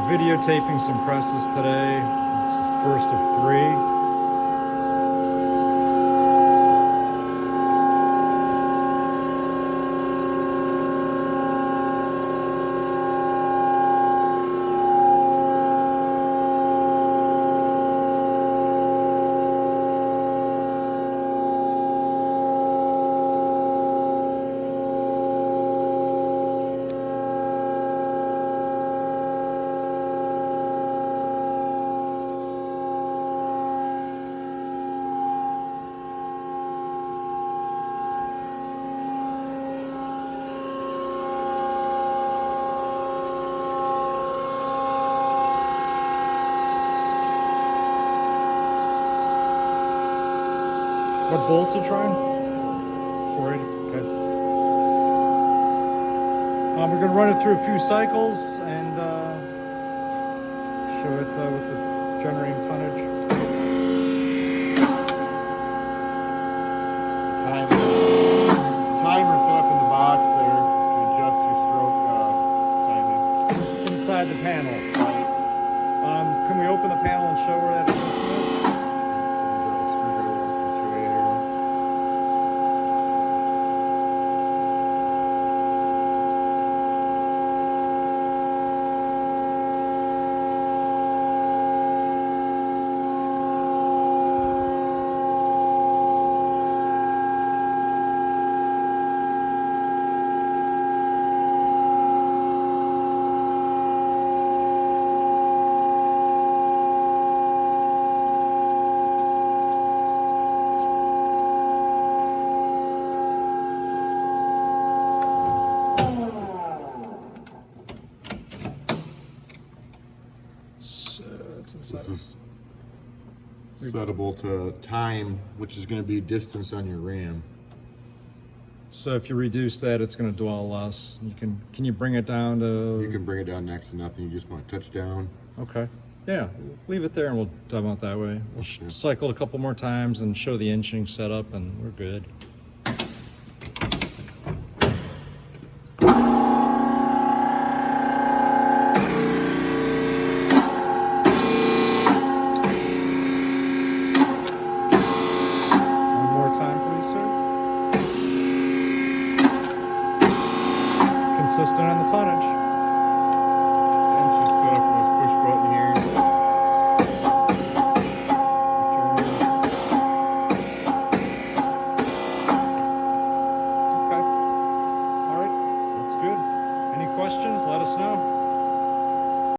videotaping some presses today. This is the first of 3. What bolts are you trying? 480, okay. We're going to run it through a few cycles and show it with the generating tonnage. Timer set up in the box there to adjust your stroke timing. Inside the panel. Can we open the panel and show where that Denison is? This is settable to time, which is going to be distance on your RAM. So if you reduce that, it's going to dwell less. Can you bring it down to? You can bring it down next to nothing. You just want to touch down. Okay. Yeah, leave it there and we'll demo it that way. We'll cycle a couple more times and show the inching setup and we're good.